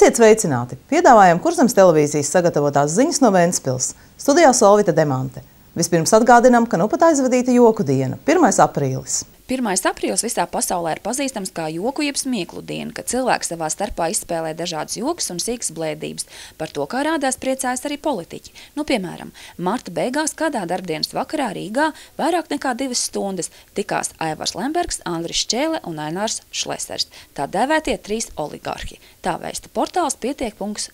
Esiet sveicināti! Piedāvājam Kurzemes televīzijas sagatavotās ziņas no Ventspils. Studijā Solvita Demante. Vispirms atgādinām, ka nu pat aizvadīta joku diena – 1. aprīlis. 1. aprīlis visā pasaulē ir pazīstams kā joku jeb smieklu diena, kad cilvēki savā starpā izspēlē dažādas jokas un sīkas blēdības. Par to, kā rādās, priecājas arī politiķi. Nu, piemēram, marta beigās kādā darbdienas vakarā Rīgā vairāk nekā 2 stundas tikās Aivars Lembergs, Andris Šķēle un Ainārs Šlesers. Tā dēvētie 3 oligarhi. Tā vēsta portāls pietiek.com,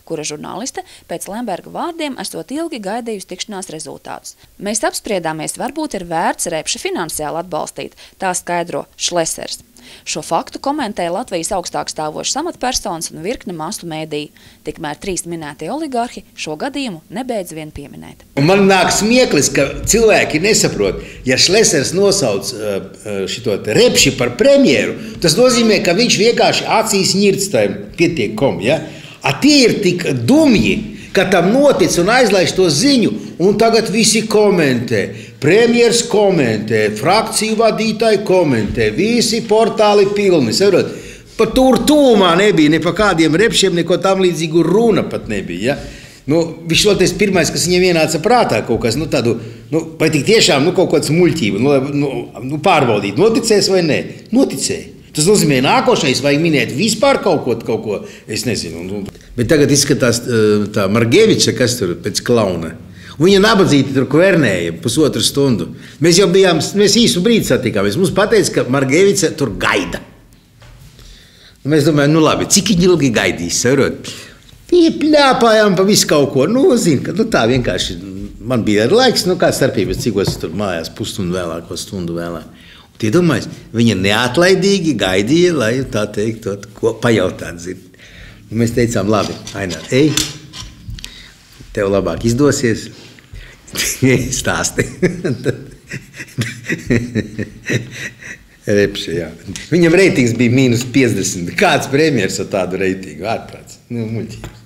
kura žurnāliste pēc Lemberga vārdiem esot ilgi gaidījusi tikšanās rezultātus. Mēs apspriedāmies, varbūt ir vērts Repši finansiāli atbalstīt, tā skaidro Šlesers. Šo faktu komentēja Latvijas augstākstāvošas amatpersonas un virkne masu mēdīju. Tikmēr 3 minētie oligarhi šo gadījumu nebeidz vien pieminēt. Man nāk smieklis, ka cilvēki nesaprot, ja Šlesers nosauc šito Repši par premjeru, tas nozīmē, ka viņš vienkārši acīs ņirdstajam pietiek.com, ja? A tie ir tik dumji, ka tam notic un aizlaiž to ziņu, un tagad visi komentē. Premjers komentē, frakciju vadītāji komentē, visi portāli pilni. Saprot, pat tur tūmā nebija, ne pa kādiem repšiem, neko tam līdzīgu runa pat nebija. Ja? Nu, viņš loties pirmais, kas viņam ienāca prātā kaut kas, nu tādu, vai tik tiešām kaut kāds muļķību, pārbaudīt, noticēs vai nē? Noticēja. Tas nozīmē, nākošais vajag minēt vispār kaut ko, es nezinu. Bet tagad izskatās tā Margeviča, kas tur pēc klauna. Viņa nabadzīti tur kvernēja 1,5 stundu. Mēs jau bijām, mēs īsu brīdi satikāmies. Mums pateica, ka Margeviča tur gaida. Mēs domājam, nu labi, cik ilgi gaidīs, saprot? Pļāpājām pa visu kaut ko. Nu, zinu, ka tā vienkārši, man bija laiks, kā starpības, cikos tur mājās, pusstundu vēlāk, vai stundu vēlāk. Tie domājas, viņa neatlaidīgi gaidīja, lai tā teikt, ko pajautāt, zin. Mēs teicām, labi, Ainār, ej, tev labāk izdosies, stāsti. Repši, jā. Viņam reitings bija -50. Kāds premjers ar tādu reitingu? Ārprāts. Nu, muļķības.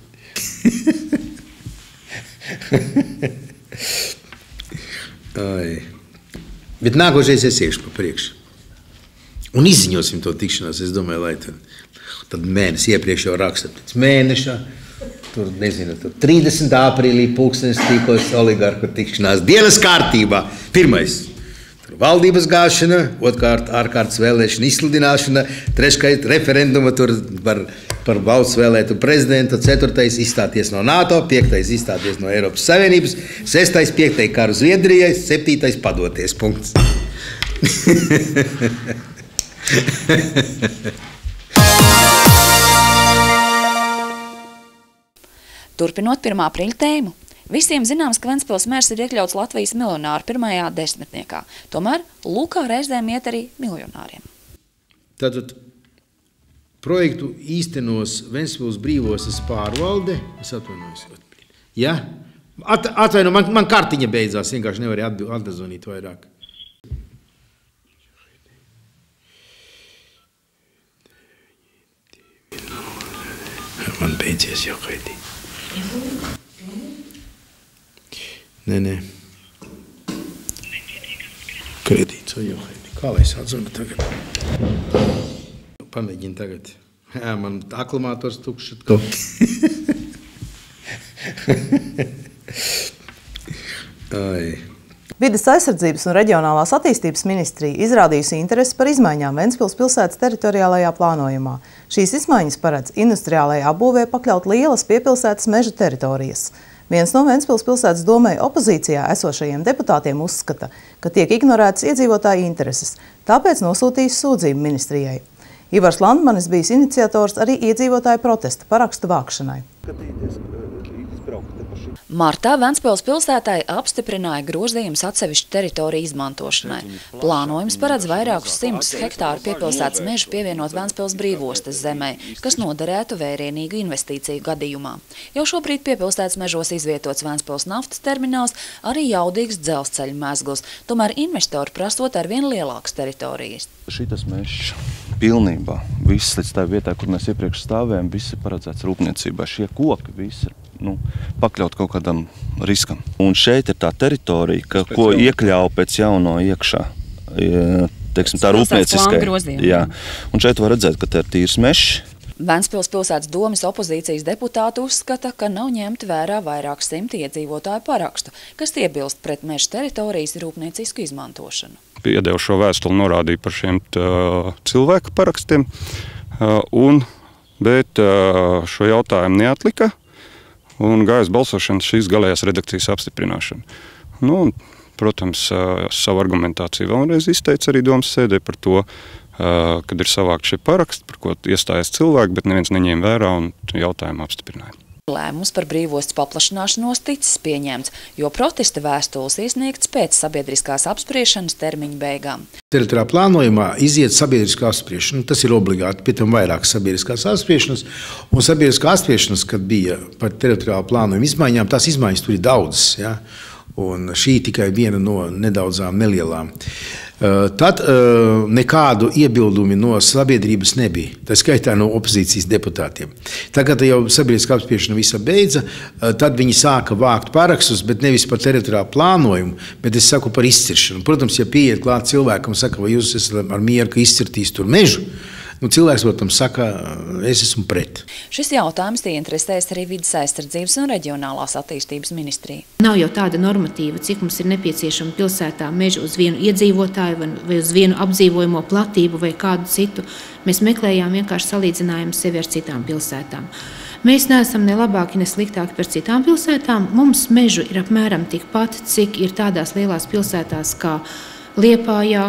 Ai. Bet nākošais es iešu pa priekšu. Un izziņosim to tikšanās, es domāju, lai tad mēnesi iepriekš jau raksta pēc mēneša, tur, nezinu, 30. aprīlī pulkstenis tīkos oligarhu tikšanās dienas kārtībā. 1. Valdības gāšana, 2. ārkārtas vēlēšana izsludināšana, 3. referenduma tur par valsts vēlētu prezidentu, 4. izstāties no NATO, 5. izstāties no Eiropas Savienības, 6. 5. karu Zviedrijai, 7. padoties. Punkts. Turpinot 1. aprīļa tēmu. Visiem zināms, ka Ventspils mērs ir iekļauts Latvijas miljonāru 1. desmitniekā. Tomēr lūkā reizēm iet arī miljonāriem. Tātad projektu īstenos Ventspils brīvostas pārvalde. Es atvainojos. Ja? Atvainu, man kartiņa beidzās, vienkārši nevarēja atdazvanīt vairāk. Man beidzies jau gaidīt. Nē. Kredīts vai jau haidī. Kā lai es atzvanu tagad? Pamēģinu tagad. Jā, man aklimātors tukšs atkal. Ai. Vides aizsardzības un reģionālās attīstības ministrija izrādījusi interesi par izmaiņām Ventspils pilsētas teritoriālajā plānojumā. Šīs izmaiņas paredz industriālajā apbūvē pakļaut lielas piepilsētas meža teritorijas. Viens no Ventspils pilsētas domē opozīcijā esošajiem deputātiem uzskata, ka tiek ignorētas iedzīvotāju intereses, tāpēc nosūtījis sūdzību ministrijai. Ivars Landmanis bijis iniciators arī iedzīvotāju protesta parakstu vākšanai. Martā Ventspils pilsētai apstiprināja grozījumus atsevišķu teritoriju izmantošanai. Plānojums paredz vairākus 100 hektāru piepilsētas mežu pievienot Ventspils brīvostas zemē, kas noderētu vērienīgu investīciju gadījumā. Jau šobrīd piepilsētas mežos izvietots Ventspils naftas termināls, arī jaudīgs dzelzceļa mezgls, tomēr investori prasot arvien lielākas teritorijas. Šitas mežs pilnībā, viss līdz tā vietā, kur mēs iepriekš stāvējam, viss ir paredzēts rūpniecībā. Šie koki visi ir pakļaut kaut kādam riskam. Un šeit ir tā teritorija, ko iekļauj pēc jauno iekšā. Teiksim, tā rūpnieciskai. Jā. Un šeit var redzēt, ka te ir tīrs mežs. Ventspils pilsētas domes opozīcijas deputāti uzskata, ka nav ņemti vērā vairāk simti iedzīvotāju parakstu, kas iebilst pret meža teritorijas rūpniecisku izmantošanu. Iedevu šo vēstuli norādīju par šiem cilvēku parakstiem, bet šo jautājumu neatlika un gāja uz balsošanu šīs galējās redakcijas apstiprināšanu. Protams, savu argumentāciju vēlreiz izteica arī domas sēdē par to, kad ir savākt šie paraksti, par ko iestājas cilvēki, bet neviens neņēma vērā un jautājumu apstiprināja. Lēmums par brīvostas paplašināšanos ticis pieņemts, jo protesta vēstules iesniegts pēc sabiedriskās apspriešanas termiņa beigām. Teritoriālā plānojumā iziet sabiedriskā apspriešana, tas ir obligāti, pie tam vairāk sabiedriskās apspriešanas, un sabiedriskā apspriešanas, kad bija par teritoriālā plānojuma izmaiņām, tās izmaiņas tur ir daudzas, ja? Un šī tikai viena no nedaudzām nelielām. Tad nekādu iebildumu no sabiedrības nebija, tā skaitā no opozīcijas deputātiem. Tagad jau sabiedriskā apspriešana visa beidza, tad viņi sāka vākt parakstus, bet nevis par teritoriālu plānojumu, bet es saku par izciršanu. Protams, ja pieiet klāt cilvēkam un saka, vai jūs esat ar mieru, ka izcirtīs tur mežu, cilvēks, protams, saka, es esmu pret. Šis jautājums ieinteresēs arī Vides aizsardzības un reģionālās attīstības ministrija. Nav jau tāda normatīva, cik mums ir nepieciešama pilsētā meža uz vienu iedzīvotāju vai uz vienu apdzīvojamo platību vai kādu citu. Mēs meklējām vienkārši salīdzinājumu sevi ar citām pilsētām. Mēs neesam ne labāki, ne sliktāki par citām pilsētām. Mums mežu ir apmēram tikpat, cik ir tādās lielās pilsētās kā Liepājā,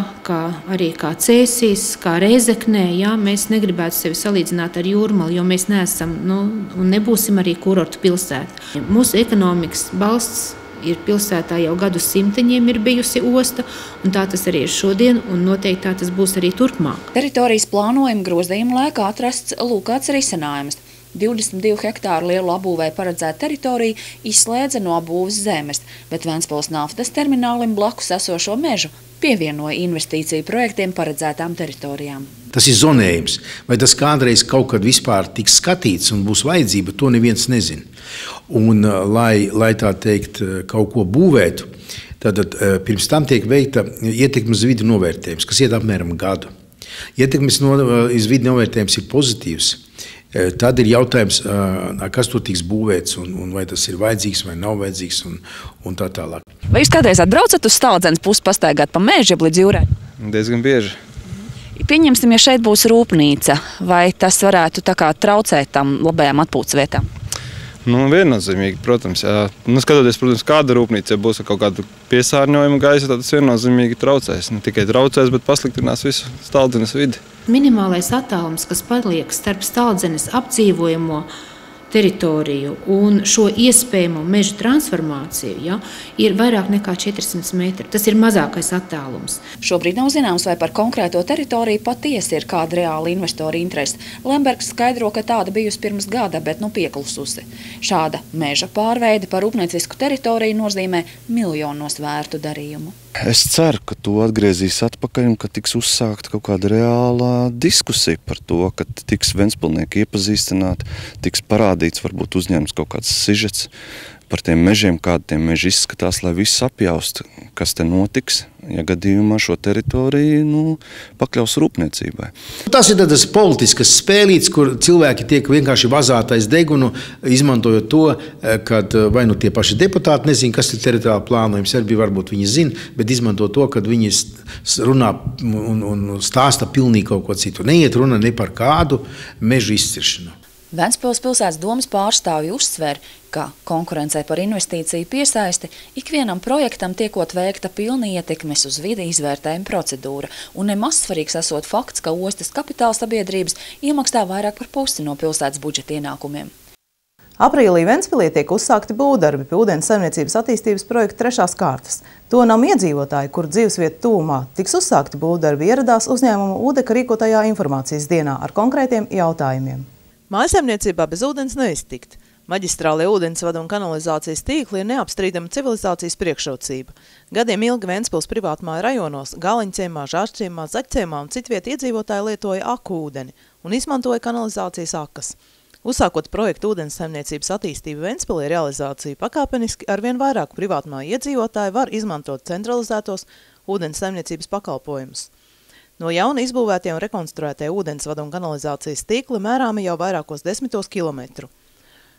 arī kā Cēsīs, kā Rēzeknē. Jā, mēs negribētu sevi salīdzināt ar Jūrmalu, jo mēs neesam un nebūsim arī kurortu pilsēta. Mūsu ekonomikas balsts ir pilsētā jau gadu simteņiem ir bijusi osta, un tā tas arī ir šodien, un noteikti tā tas būs arī turpmāk. Teritorijas plānojuma grozījuma laikā atrasts kāds risinājums. 22 hektāru lielu apbūvē paredzēta teritorija izslēdza no apbūves zemes, bet Ventspils naftas terminālim blakus esošo mežu pievienoja investīciju projektiem paredzētām teritorijām. Tas ir zonējums. Vai tas kādreiz kaut kad vispār tiks skatīts un būs vajadzība, to neviens nezina. Un, lai tā teikt, kaut ko būvētu, tad pirms tam tiek veikta ietekmes vidi novērtējums, kas iet apmēram gadu. Ietekmes vidi novērtējums ir pozitīvs. Tad ir jautājums, kas tur tiks būvēts un vai tas ir vajadzīgs vai nav vajadzīgs un tā tālāk. Vai jūs kādreiz atbraucat uz Stāldzenes pusi pastaigāt pa mežu līdz jūrai? Diezgan bieži. Pieņemsim, ja šeit būs rūpnīca, vai tas varētu tā kā traucēt tam labajām atpūtas vietām? Viennozīmīgi, protams. Skatoties, protams, kāda rūpnīca būs ar kaut kādu piesārņojumu gaisa, tad tas viennozīmīgi traucēs. Ne tikai traucēs, bet pasliktinās visu Stāldzenes vidi. Minimālais attālums, kas paliek starp Stāldzenes apdzīvojamo teritoriju un šo iespējamo meža transformāciju, ja, ir vairāk nekā 400 metri. Tas ir mazākais attālums. Šobrīd nav zināms, vai par konkrēto teritoriju patiesi ir kāda reāla investora interese. Lembergs skaidro, ka tāda bijusi pirms gada, bet pieklususi. Šāda meža pārveide par rūpniecisku teritoriju nozīmē miljonos vērtu darījumu. Es ceru, ka to atgriezīs atpakaļ un ka tiks uzsākta kaut kāda reālā diskusija par to, ka tiks ventspilnieki iepazīstināti, tiks parādīts varbūt uzņēmums kaut kāds sižets par tiem mežiem, kādi tie meži izskatās, lai viss apjaust, kas te notiks, ja gadījumā šo teritoriju pakļaus rūpniecībai. Tas ir tādas politiskas spēlītes, kur cilvēki tiek vienkārši vazātais degunu, izmantojot to, kad vai tie paši deputāti nezin, kas ir teritoriāla plānojums, arī varbūt viņi zina, bet izmanto to, kad viņi runā un stāsta pilnīgi kaut ko citu. Neiet runa ne par kādu mežu izciršanu. Ventspils pilsētas domes pārstāvji uzsver, ka konkurencē par investīciju piesaisti ikvienam projektam tiekot veikta pilna ietekmes uz vidi izvērtējuma procedūra, un nemaz svarīgs esot fakts, ka ostas kapitāla sabiedrības iemaksā vairāk par pusi no pilsētas budžeta ienākumiem. Aprīlī Ventspilī tiek uzsākti būvdarbi pie ūdens saimniecības attīstības projekta 3. kārtas. To namu iedzīvotāji, kur dzīvesvieta tūmā tiks uzsākti būvdarbi, ieradās uzņēmuma Ūdeka rīkotajā informācijas dienā ar konkrētiem jautājumiem. Mājsaimniecībā bez ūdens neiztikt. Maģistrālie ūdensvada un kanalizācijas tīkli ir neapstrīdama civilizācijas priekšrocība. Gadiem ilgi Ventspils privātmāju rajonos, Gāliņciemā, Žāršciemā, Zaķciemā un citvieti iedzīvotāji lietoja aku ūdeni un izmantoja kanalizācijas akas. Uzsākot projektu ūdens saimniecības attīstību Ventspilī realizāciju pakāpeniski, arvien vairāk privātmāju iedzīvotāji var izmantot centralizētos ūdens saimniecības pakalpojumus. No jauna izbūvētie un rekonstruētie ūdensvada un kanalizācijas tīkli mērāmi jau vairākos 10 kilometru.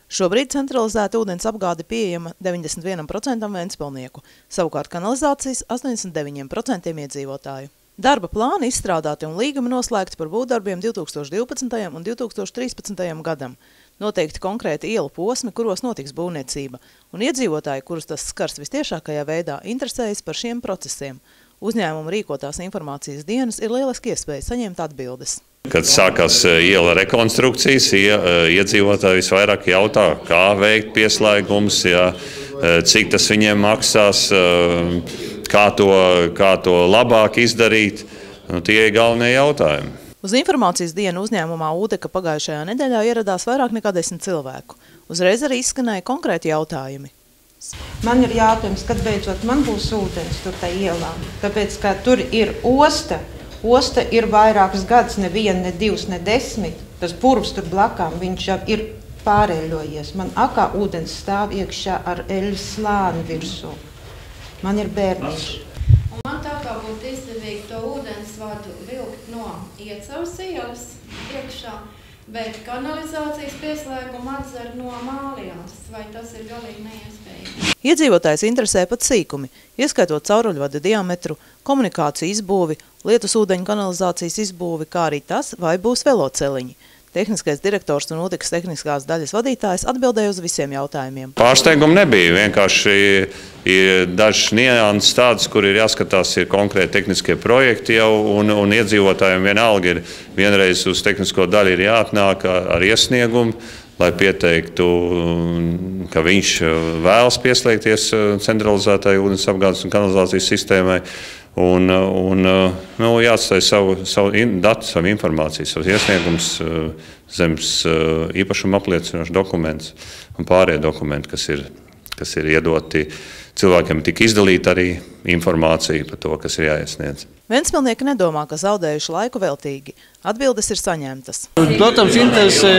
Šobrīd centralizēta ūdens apgāde pieejama 91% ventspilnieku, savukārt kanalizācijas 89% iedzīvotāju. Darba plāni izstrādāti un līgumi noslēgti par būvdarbiem 2012. un 2013. gadam. Noteikti konkrēti ielu posmi, kuros notiks būvniecība, un iedzīvotāji, kurus tas skars vistiešākajā veidā, interesējas par šiem procesiem. Uzņēmuma rīkotās informācijas dienas ir lieliski iespēja saņemt atbildes. Kad sākās iela rekonstrukcijas, iedzīvotāji visvairāk jautā, kā veikt pieslēgumus, cik tas viņiem maksās, kā to labāk izdarīt. Tie ir galvenie jautājumi. Uz informācijas dienu uzņēmumā Ūdeka pagājušajā nedēļā ieradās vairāk nekā 10 cilvēku. Uzreiz arī izskanēja konkrēti jautājumi. Man ir jautājums, kad beidzot man būs ūdens tur tā ielā, tāpēc, ka tur ir osta. Osta ir vairākas gadus, ne 1, ne 2, ne 10. Tas purvs tur blakām, viņš jau ir pārēļojies. Man akā ūdens stāv iekšā ar eļas slāni virsū. Man ir bērniņš. Man tā kā būtu izdevīgi to ūdensvadu vilkt no Iecavas ielas iekšā, bet kanalizācijas pieslēgumu atzer no Mālijās. Vai tas ir galīgi neiespējami? Iedzīvotājs interesē pat sīkumi, ieskaitot cauruļvada diametru, komunikāciju izbūvi, lietus ūdeņu kanalizācijas izbūvi, kā arī tas, vai būs veloceliņi. Tehniskais direktors un Ūdekas tehniskās daļas vadītājs atbildēja uz visiem jautājumiem. Pārsteigumu nebija. Vienkārši ir dažs nianses tādas, kur ir jāskatās, ir konkrēti tehniskie projekti jau, un iedzīvotājiem vienalga ir vienreiz uz tehnisko daļu ir jāatnāk ar iesniegumu, lai pieteiktu, ka viņš vēlas pieslēgties centralizētai ūdens apgādes un kanalizācijas sistēmai. Jāatstāj savu datu, savu informāciju, savus iesniegumus, zemes īpašuma apliecinošs dokuments un pārējie dokumenti, kas ir iedoti cilvēkiem, tika izdalīta arī informācija par to, kas ir jāiesniedz. Ventspilnieki nedomā, ka zaudējuši laiku veltīgi. Atbildes ir saņemtas. Protams, interesē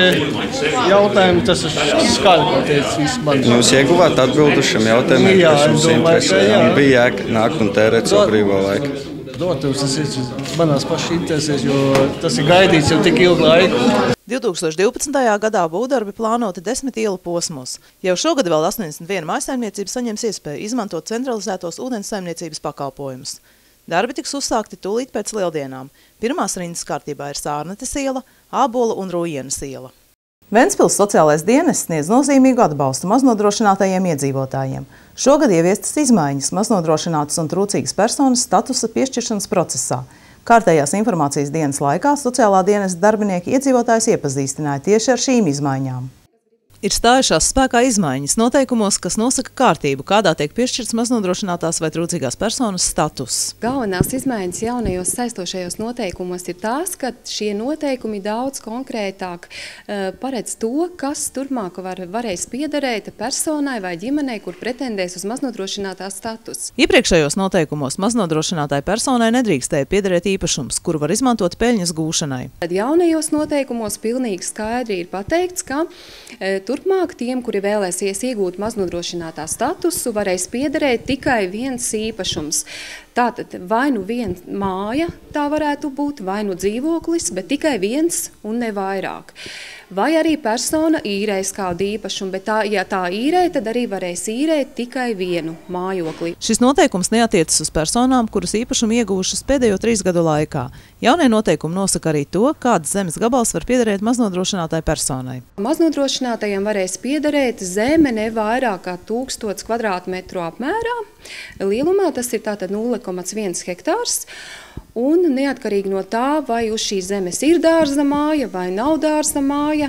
jautājumi, tas ir skaļoties vismaz. Jūs ieguvāt atbildu šiem jautājumiem, kas jums interesē, un bija jēga nākt un tērēt savu brīvo laiku. Protams, tas ir manās pašas interesēs, jo tas ir gaidīts jau tik ilgu laiku. 2012. gadā būvdarbi plānoti 10 ielu posmos. Jau šogad vēl 81 mājsaimniecība saņems iespēju izmantot centralizētos ūdens saimniecības pakalpojumus. Darbi tiks uzsākti tūlīt pēc lieldienām. Pirmās rindas kārtībā ir Sārnetes iela, Ābola un Rujienas iela. Ventspils sociālais dienests sniedz nozīmīgu atbalstu maznodrošinātajiem iedzīvotājiem. Šogad ieviestas izmaiņas maznodrošinātas un trūcīgas personas statusa piešķiršanas procesā. Kārtējās informācijas dienas laikā sociālā dienesta darbinieki iedzīvotājus iepazīstināja tieši ar šīm izmaiņām. Ir stājušās spēkā izmaiņas noteikumos, kas nosaka kārtību, kādā tiek piešķirts maznodrošinātās vai trūcīgās personas status. Galvenās izmaiņas jaunajos saistošajos noteikumos ir tās, ka šie noteikumi daudz konkrētāk paredz to, kas turpmāk varēs piederēt personai vai ģimenei, kur pretendēs uz maznodrošinātās status. Iepriekšējos noteikumos maznodrošinātai personai nedrīkstēja piederēt īpašums, kuru var izmantot peļņas gūšanai. Tad jaunajos noteikumos pilnīgi skaidri ir pateikts, ka turpmāk tiem, kuri vēlēsies iegūt maznodrošinātā statusu, varēs piederēt tikai viens īpašums. Tātad vai nu viena māja tā varētu būt, vai nu dzīvoklis, bet tikai viens un ne vairāk. Vai arī persona īrēs kādu īpašumu, bet ja tā īrē, tad arī varēs īrēt tikai vienu mājokli. Šis noteikums neatiecas uz personām, kuras īpašumu iegūšas pēdējo 3 gadu laikā. Jaunie noteikumi nosaka arī to, kāds zemes gabals var piederēt maznodrošinātai personai. Maznodrošinātajiem varēs piederēt zeme ne vairāk kā 1000 kvadrātmetru apmērā. Lielumā tas ir tātad 0,1 hektārs. Un neatkarīgi no tā, vai uz šīs zemes ir dārza māja vai nav dārza māja,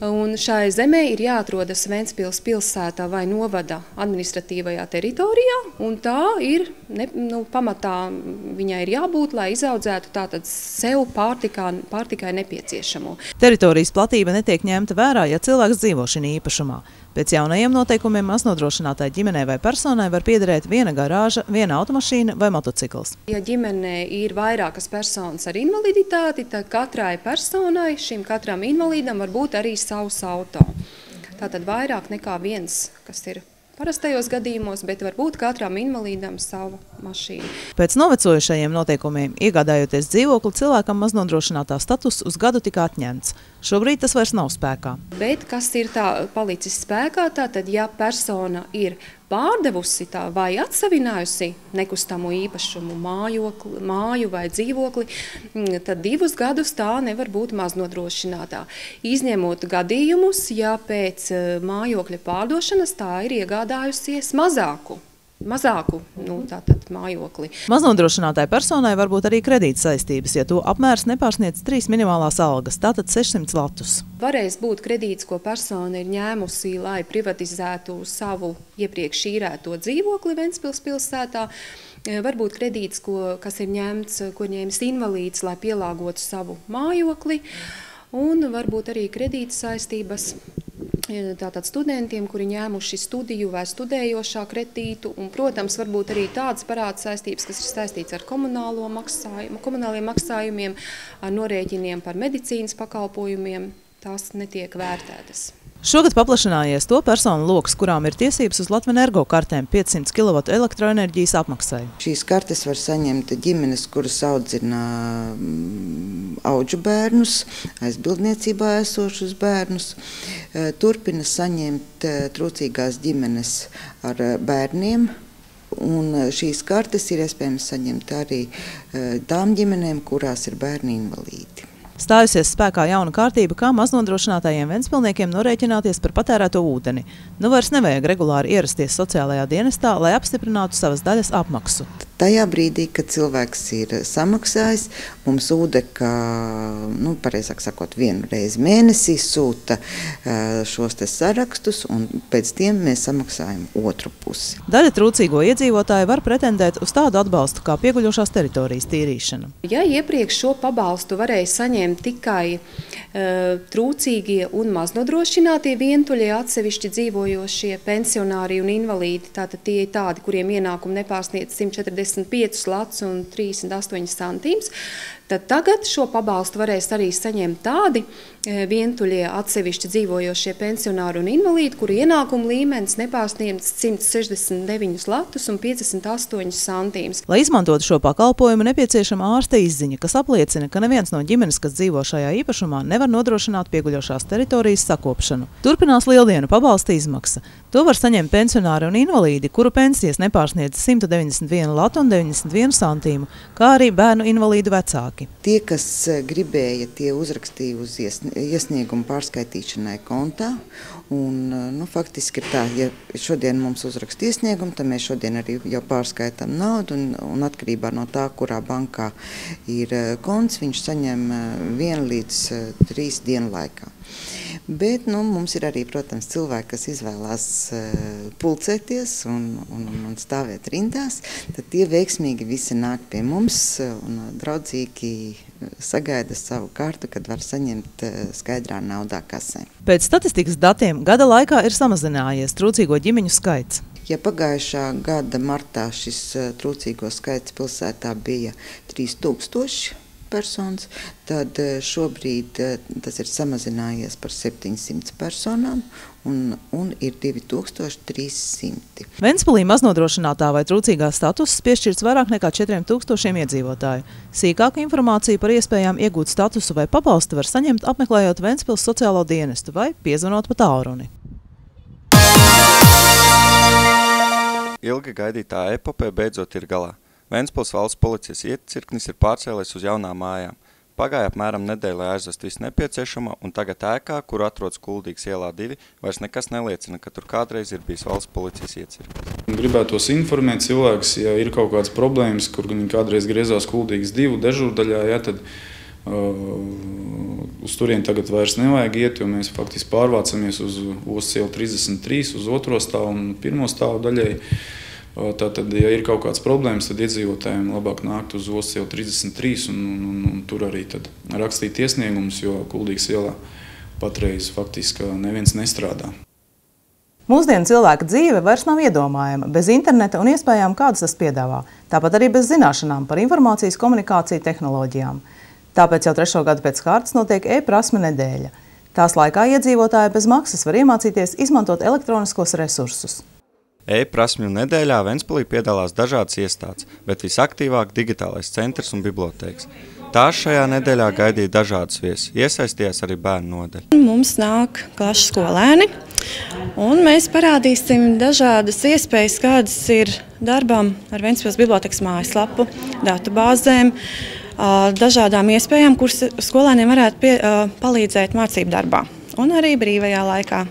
un šai zemē ir jāatrodas Ventspils pilsētā vai novada administratīvajā teritorijā, un tā ir, pamatā viņai ir jābūt, lai izaudzētu tātad sev pārtikai nepieciešamo. Teritorijas platība netiek ņemta vērā, ja cilvēks dzīvo šī īpašumā. Pēc jaunajiem noteikumiem maznodrošinātai ģimenei vai personai var piederēt viena garāža, viena automašīna vai motocikls. Ja ģimenē ir vairākas personas ar invaliditāti, tad katrai personai, katram invalīdam var būt arī savs auto. Tātad vairāk nekā viens, kas ir parastajos gadījumos, bet varbūt katram invalīdam savu mašīnu. Pēc novecojušajiem noteikumiem, iegādājoties dzīvokli, cilvēkam maznodrošinātā status uz gadu tika atņemts. Šobrīd tas vairs nav spēkā. Bet kas ir tā palicis spēkā, tad ja persona ir pārdevusi vai atsavinājusi nekustamo īpašumu māju vai dzīvokli, tad 2 gadus tā nevar būt maznodrošinātā. Izņemot gadījumus, ja pēc mājokļa pārdošanas tā ir iegādājusies mazāku tātad mājokli. Maznodrošinātai personai var būt arī kredīta saistības, ja to apmērs nepārsniedz 3 minimālās algas, tātad 600 latus. Varēs būt kredīts, ko persona ir ņēmusi, lai privatizētu savu iepriekš īrēto dzīvokli Ventspils pilsētā. Varbūt kredīts, kas ir ņemts, ko ņēmis invalīds, lai pielāgotu savu mājokli. Un varbūt arī kredīta saistības tātad studentiem, kuri ņēmuši studiju vai studējošā kredītu. Un, protams, varbūt arī tādas parāda saistības, kas ir saistīts ar komunāliem maksājumiem, ar norēķiniem par medicīnas pakalpojumiem. Tās netiek vērtētas. Šogad paplašinājies to personu loks, kurām ir tiesības uz Latvenergo kartēm 500 kW elektroenerģijas apmaksai. Šīs kartes var saņemt ģimenes, kuras audzina audžu bērnus, aizbildniecībā esošus bērnus. Turpina saņemt trūcīgās ģimenes ar bērniem. Un šīs kartes ir iespējams saņemt arī tām ģimenēm, kurās ir bērni invalīdi. Stājusies spēkā jauna kārtība, kā maznodrošinātajiem ventspilniekiem norēķināties par patērēto ūdeni. Nu vairs nevajag regulāri ierasties sociālajā dienestā, lai apstiprinātu savas daļas apmaksu. Tajā brīdī, kad cilvēks ir samaksājis, mums ūdeka, pareizāk sakot, 1 reizi mēnesī sūta šos te sarakstus, un pēc tiem mēs samaksājam otru pusi. Daļa trūcīgo iedzīvotāju var pretendēt uz tādu atbalstu kā pieguļošās teritorijas tīrīšana. Ja iepriekš šo pabalstu varēja saņemt tikai trūcīgie un maznodrošinātie vientuļie atsevišķi dzīvojošie pensionāri un invalīdi, tātad tie ir tādi, kuriem ienākumi nepārsniedz 145 lats un 38 centīmus, tad tagad šo pabalstu varēs arī saņemt tādi vientuļie atsevišķi dzīvojošie pensionāri un invalīdi, kuru ienākumu līmenis nepārsniedz 169 latus un 58 centīmus. Lai izmantotu šo pakalpojumu, nepieciešama ārsta izziņa, kas apliecina, ka neviens no ģimenes, kas dzīvo šajā īpašumā, nevar nodrošināt pieguļošās teritorijas sakopšanu. Turpinās lieldienu pabalsta izmaksa. To var saņemt pensionāri un invalīdi, kuru pensijas nepārsniedz 191 latu un 91 centīmu, kā arī bērnu invalīdu vecāki. Tie, kas gribēja, tie uzrakstīja uz iesniegumu pārskaitīšanai kontā. Un, faktiski ir tā, ja šodien mums uzraksta iesniegumu, tad mēs šodien arī jau pārskaitām naudu un atkarībā no tā, kurā bankā ir konts, viņš saņem 1 līdz 3 dienu laikā. Bet mums ir arī, protams, cilvēki, kas izvēlās pulcēties un stāvēt rindās, tad tie veiksmīgi visi nāk pie mums un draudzīgi sagaida savu kartu, kad var saņemt skaidrā naudā kasē. Pēc statistikas datiem gada laikā ir samazinājies trūcīgo ģimeņu skaits. Ja pagājušā gada martā šis trūcīgo skaits pilsētā bija 3000 personas, tad šobrīd tas ir samazinājies par 700 personām un ir 2300. Ventspilī maznodrošinātā vai trūcīgā statuss piešķirts vairāk nekā 4000 iedzīvotāju. Sīkāku informāciju par iespējām iegūt statusu vai pabalstu var saņemt apmeklējot Ventspils sociālo dienestu vai piezvanot pa tālruni. Ilgi gaidītā epopē beidzot ir galā. Ventspils valsts policijas iecirknis ir pārcēlies uz jaunām mājām. Pagāja apmēram nedēļa, lai aizvest visu nepieciešamo, un tagad ēkā, kur atrodas Kuldīgas ielā 2, vairs nekas neliecina, ka tur kādreiz ir bijis valsts policijas iecirknis. Gribētos informēt cilvēks, ja ir kaut kādas problēmas, kur viņi kādreiz griezās Kuldīgas 2 dežūrdaļā, tad uz turien tagad vairs nevajag iet, jo mēs faktiski pārvācamies uz Ostas ielu 33, uz 2. stāvu un 1. stāvu daļai. Tātad, ja ir kaut kādas problēmas, tad iedzīvotājiem labāk nākt uz Ostas ielu 33 un tur arī tad rakstīt iesniegumus, jo Kuldīgas ielā patreiz faktiski neviens nestrādā. Mūsdienu cilvēka dzīve vairs nav iedomājama bez interneta un iespējām, kādas tas piedāvā. Tāpat arī bez zināšanām par informācijas komunikāciju tehnoloģijām. Tāpēc jau 3. gadu pēc kārtas notiek e-prasme nedēļa. Tās laikā iedzīvotāji bez maksas var iemācīties izmantot elektroniskos resursus. E-prasmju nedēļā Ventspilī piedalās dažādas iestādes, bet visaktīvāk digitālais centrs un bibliotēkas. Tās šajā nedēļā gaidīja dažādas viesis, iesaistījās arī bērnu nodaļa. Mums nāk klašu skolēni, un mēs parādīsim dažādas iespējas, kādas ir darbam ar Ventspils bibliotēkas mājaslapu, datubāzēm, dažādām iespējām, kuras skolēniem varētu palīdzēt mācību darbā un arī brīvajā laikā.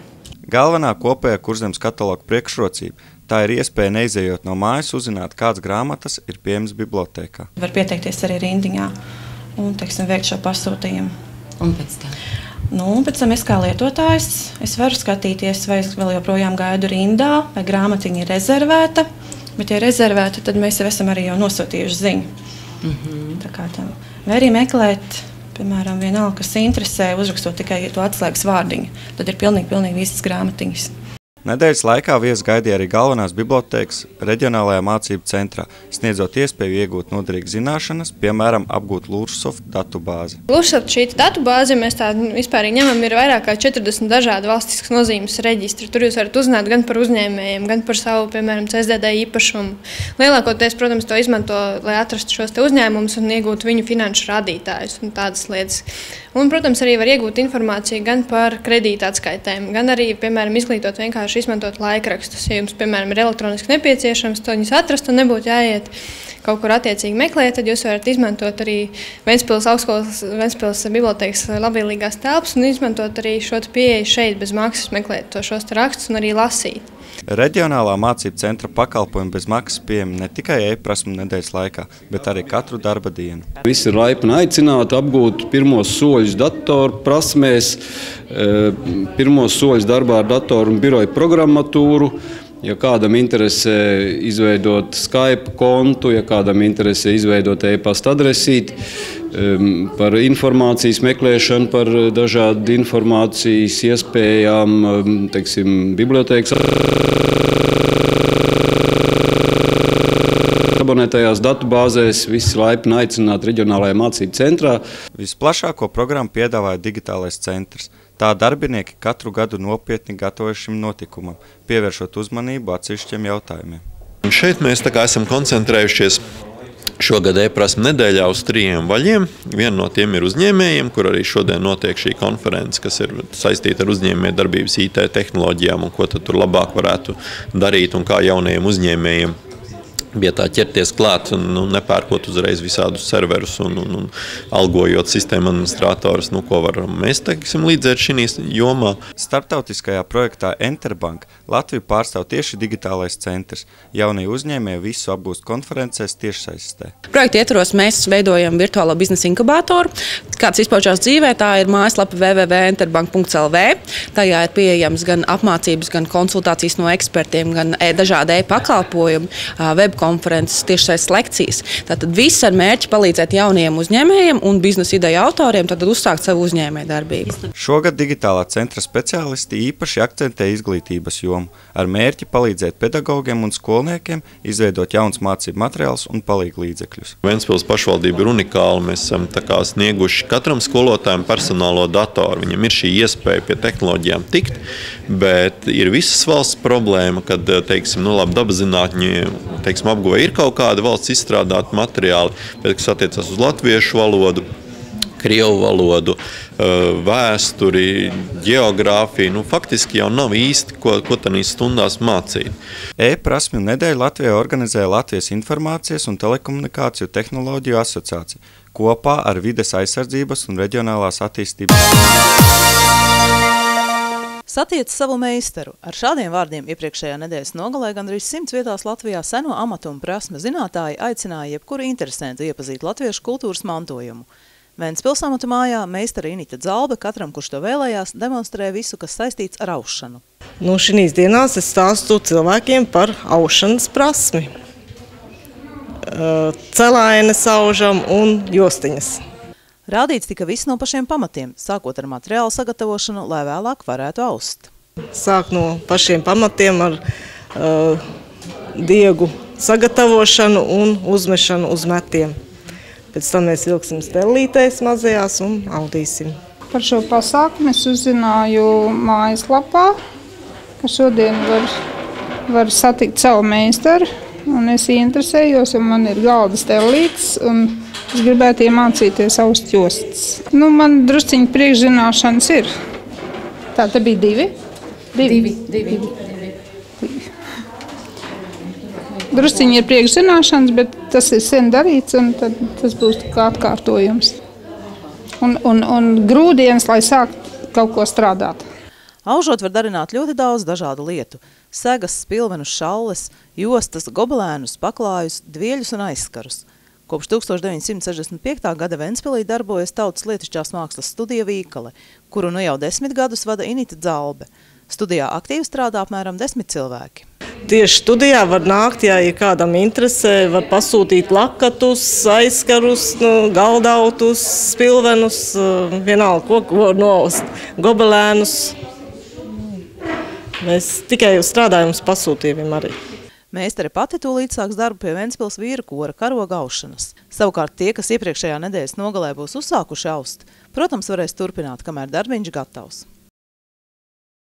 Galvenā kopējā Kurzemes kataloga priekšrocība – tā ir iespēja neizejot no mājas uzzināt, kādas grāmatas ir pieejamas bibliotēkā. Var pieteikties arī rindiņā un, veikt šo pasūtījumu. Un pēc tam? Pēc tam es kā lietotājs, es varu skatīties, vai es vēl joprojām gaidu rindā, vai grāmatiņa ir rezervēta, bet ja rezervēta, tad mēs jau esam arī nosūtījuši ziņu. Tā kā tam. Vai arī meklēt, piemēram, vienalga, kas interesē, uzrakstot tikai to atslēgas vārdiņu. Tad ir pilnīgi visas grāmatiņas. Nedēļas laikā viesis gaidīja arī galvenās bibliotēkas reģionālajā mācību centrā, sniedzot iespēju iegūt noderīgas zināšanas, piemēram, apgūt Lūrsoft datubāzi. Lūrsoft šī datubāzi mēs vispār ņemam ir vairāk kā 40 dažādu valstiskas nozīmes reģistri. Tur jūs varat uzzināt gan par uzņēmējiem, gan par savu, piemēram, CSDD īpašumu. Lielākoties, protams, to izmanto, lai atrastu šos te uzņēmumus un iegūtu viņu finanšu rādītājus un tādas lietas. Un, protams, arī var iegūt informāciju gan par kredīta atskaitēm, gan arī, piemēram, izglītot vienkārši izmantot laikrakstus. Ja jums, piemēram, ir elektroniski nepieciešams, to viņus atrast un nebūtu jāiet kaut kur attiecīgi meklēt, tad jūs varat izmantot arī Ventspils augstskolas, Ventspils bibliotēkas labvēlīgās telpas un izmantot arī šo pieeju šeit bez maksas, meklēt šos rakstus un arī lasīt. Reģionālā mācību centra pakalpojumi bez maksas pieejami ne tikai e-prasmu nedēļas laikā, bet arī katru darba dienu. Visi ir laipni aicināti apgūt pirmos soļus datoru prasmēs, pirmos soļus darbā ar datoru un biroju programmatūru. Ja kādam interesē izveidot Skype kontu, ja kādam interesē izveidot e-pasta adresīti, par informācijas meklēšanu, par dažādu informācijas iespējām, bibliotēkas abonētajās datubāzēs, visi laipni aicināti reģionālajā mācību centrā. Visplašāko programmu piedāvāja digitālais centrs. Tā darbinieki katru gadu nopietni gatavojas šim notikumam, pievēršot uzmanību atsevišķiem jautājumiem. Šeit mēs esam koncentrējušies šogad e-prasmu nedēļā uz 3 vaļiem. Viena no tiem ir uzņēmējiem, kur arī šodien notiek šī konference, kas ir saistīta ar uzņēmēju darbības IT tehnoloģijām un ko tad tur labāk varētu darīt un kā jaunajiem uzņēmējiem bija tā ķerties klāt, nepērkot uzreiz visādus serverus un algojot sistēmu administratorus, ko varam mēs līdzēt šī jomā. Startautiskajā projektā Enterbank Latviju pārstāv tieši digitālais centrs. Jaunie uzņēmēji visu apgūst konferencēs tiešsaistē. Projekta ietvaros mēs veidojam virtuālo biznesa inkubātoru. Kāds izpaužās dzīvē, tā ir mājaslapa www.enterbank.lv. Tajā ir pieejams gan apmācības, gan konsultācijas no ekspertiem, gan dažādi e-pakalpojumi, webkonferences, tiešsaistes lekcijas. Tātad viss ar mērķi palīdzēt jauniem uzņēmējiem un biznesa ideju autoriem uzsākt savu uzņēmēju darbību. Šogad digitālā centra speciālisti īpaši akcentē izglītības jomu, ar mērķi palīdzēt pedagogiem un skolniekiem izveidot jauns mācību materiālus un palīglīdzekļus. Ventspils pašvaldība ir unikāla, mēs esam snieguši katram skolotājam personālo datoru. Viņam ir šī iespēja pie tehnoloģijām tikt, bet ir visas valsts problēma, kad, dabaszinātņi, apguvē ir kaut kāda valsts izstrādāta materiāli, bet kas attiecas uz latviešu valodu, krievu valodu, vēsturi, geogrāfiju, faktiski jau nav īsti, ko tanīs stundās mācīt. E-prasmju nedēļu Latvijā organizēja Latvijas Informācijas un telekomunikāciju tehnoloģiju asociācija kopā ar Vides aizsardzības un reģionālās attīstības. Satiec savu meistaru. Ar šādiem vārdiem iepriekšējā nedēļas nogalē gandrīz 100 vietās Latvijā seno amatu un prasme zinātāji aicināja jebkuru interesantu iepazīt latviešu kultūras mantojumu. Ventspils amatu mājā meistara Inita Dzalbe katram, kurš to vēlējās, demonstrē visu, kas saistīts ar aušanu. Šīs dienās es stāstu cilvēkiem par aušanas prasmi. Celainas aužam un jostiņas. Rādīts tika viss no pašiem pamatiem, sākot ar materiālu sagatavošanu, lai vēlāk varētu aust. Sāk no pašiem pamatiem ar diegu sagatavošanu un uzmešanu uz metiem. Pēc tam mēs vilksim stellītēs mazajās un audīsim. Par šo pasākumu es uzzināju mājaslapā, ka šodien var var satikt savu meistaru, un es interesējos, un man ir galda stellītes, un es gribētu iemācīties aust jostas. Nu, man drusciņi priekšzināšanas ir. Tā te bija divi? Divi. Drusciņi ir priekšzināšanas, bet tas ir sen darīts, un tad tas būs kā atkārtojums. Un grūdienis, lai sāktu kaut ko strādāt. Aužot var darināt ļoti daudz dažādu lietu – segas, spilvenus, šalles, jostas, gobelēnus, paklājus, dvieļus un aizskarus. Kopš 1965. gada Ventspilī darbojas Tautas lietišķās mākslas studija Vīkale, kuru nu jau 10 gadus vada Inita Dzalbe. Studijā aktīvi strādā apmēram 10 cilvēki. Tieši studijā var nākt, ja kādam interesē, var pasūtīt lakatus, aizskarus, galdautus, spilvenus, vienalga, ko noust, gobelēnus. Mēs tikai strādājam uz pasūtījumiem arī. Meistare pati tūlīt sāks darbu pie Ventspils vīra kora karoga aušanas. Savukārt tie, kas iepriekšējā nedēļas nogalē būs uzsākuši aust, protams, varēs turpināt, kamēr darbiņš gatavs.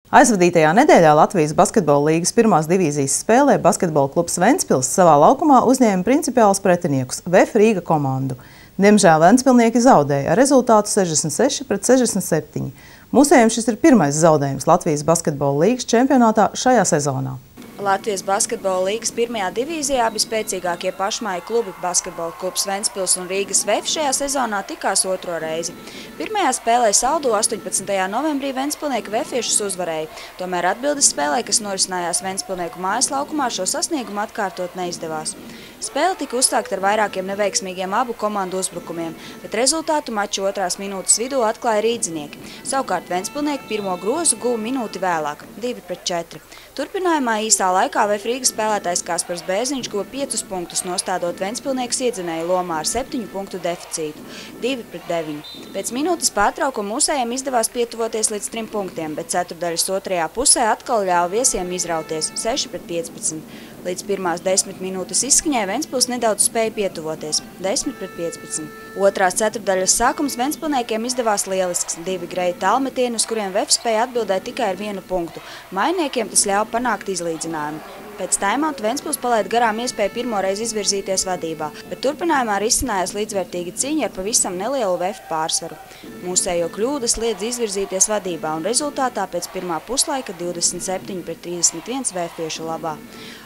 Aizvadītajā nedēļā Latvijas basketbola līgas pirmās divīzijas spēlē basketbola klubs Ventspils savā laukumā uzņēma principiālus pretiniekus VF Rīga komandu. Diemžēl ventspilnieki zaudēja ar rezultātu 66-67. Mūsējiem šis ir pirmais zaudējums Latvijas basketbola līgas čempionātā šajā sezonā. Latvijas basketbola līgas pirmajā divīzijā abi spēcīgākie pašmāju klubi basketbola klubs Ventspils un Rīgas VF šajā sezonā tikās otro reizi. Pirmajā spēlē saldo 18. novembrī ventspilnieki vefiešus uzvarēja. Tomēr atbildes spēlē, kas norisinājās ventspilnieku mājas laukumā, šo sasniegumu atkārtot neizdevās. Spēle tika uzsākta ar vairākiem neveiksmīgiem abu komandu uzbrukumiem, bet rezultātu maču otrās minūtes vidū atklāja rīdzinieki. Savukārt ventspilnieki pirmo grozu guva minūti vēlāk – 2-4. Turpinājumā īsā laikā VF Rīgas spēlētājs Kaspars Bēziņš guva 5 punktus, nostādot ventspilniekus iedzinēju lomā ar 7 punktu deficītu – 2-9. Pēc minūtes pārtraukuma mūsējiem izdevās pietuvoties līdz 3 punktiem, bet ceturdaļas otrajā pusē atkal ļāva viesiem izrauties – 6-15. Līdz pirmās 10 minūtes izskaņai Ventspils nedaudz spēja pietuvoties – 10-15. Otrās ceturdaļas sākums ventspilniekiem izdevās lielisks – 2 greji tālmetieni, uz kuriem VF spēja atbildēt tikai ar 1 punktu. Mainiekiem tas ļauj panākt izlīdzinājumu. Pēc taimauta Ventspils palaid garām iespēju pirmoreiz izvirzīties vadībā, bet turpinājumā risinājās līdzvērtīga cīņa ar pavisam nelielu VF pārsvaru. Mūsējo kļūdas liedz izvirzīties vadībā un rezultātā pēc pirmā puslaika 27-31 VF-iešu labā.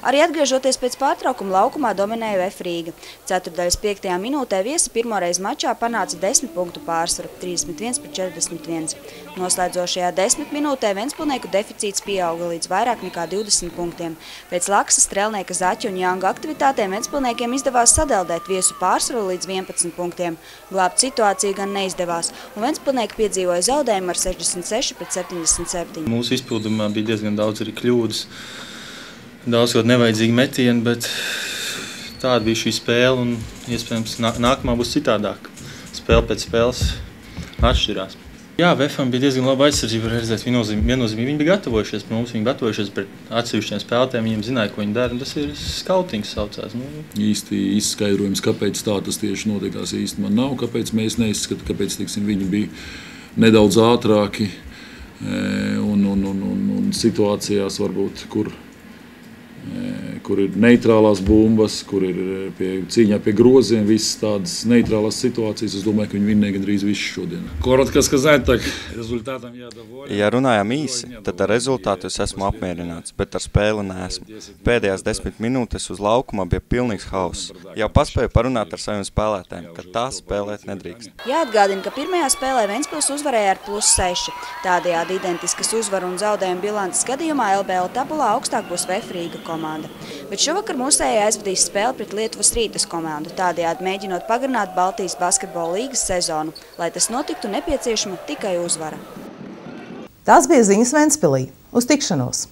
Arī atgriežoties pēc pārtraukuma laukumā dominēja VF Rīga. Ceturdaļas 5. minūtē viesi pirmoreiz mačā panāca 10 punktu pārsvaru – 31-41. Noslēdzošajā 10 minūtē ventspilnieku deficīts pieauga līdz vairāk nekā 20 punktiem. Pēc Laksas, Strelnieka, Zaķa un Jānga aktivitātēm ventspilniekiem izdevās sadeldēt viesu pārsvaru līdz 11 punktiem. Glābt situāciju gan neizdevās, un ventspilnieki piedzīvoja zaudējumu ar 66-77. Mūsu izpildumā bija diezgan daudz arī kļūdas, daudz kaut nevajadzīgi metieni, bet tāda bija šī spēle, un iespējams nākamā būs citādāk. Spēle pēc spēles atšķirās. Jā, VF-am bija diezgan laba aizsardzība, var redzēt, viennozīmīgi viņi bija gatavojušies par mums, viņi gatavojušies pret atsevišķiem spēlētājiem, viņiem zināja, ko viņi dara, un tas ir skautings saucās. Īsti izskaidrojums, kāpēc tā tas tieši notiekās īsti man nav, kāpēc mēs neizskatām, kāpēc, teiksim, viņi bija nedaudz ātrāki un situācijās varbūt, kur ir neitrālās bumbas, kur ir cīņā pie groziem, visas tādas neitrālās situācijas. Es domāju, ka viņi vinnēja gandrīz visu šodien. Ja runājam īsi, tad ar rezultātu es esmu apmierināts, bet ar spēli neesmu. Pēdējās 10 minūtes uz laukumā bija pilnīgs hauss. Jau paspēju parunāt ar saviem spēlētājiem, ka tā spēlēt nedrīkst. Jāatgādina, ka pirmajā spēlē Ventspils uzvarēja ar +6. Tādējādi identiskas uzvaru un zaudējumu bilances gadījumā LBL tabulā augstāk būs VF Rīga komanda. Bet šovakar mūsējie aizvadīs spēli pret Lietuvas Rītas komandu, tādējādi mēģinot pagarināt Baltijas basketbola līgas sezonu. Lai tas notiktu, nepieciešama tikai uzvara. Tās bija ziņas Ventspilī. Uz tikšanos!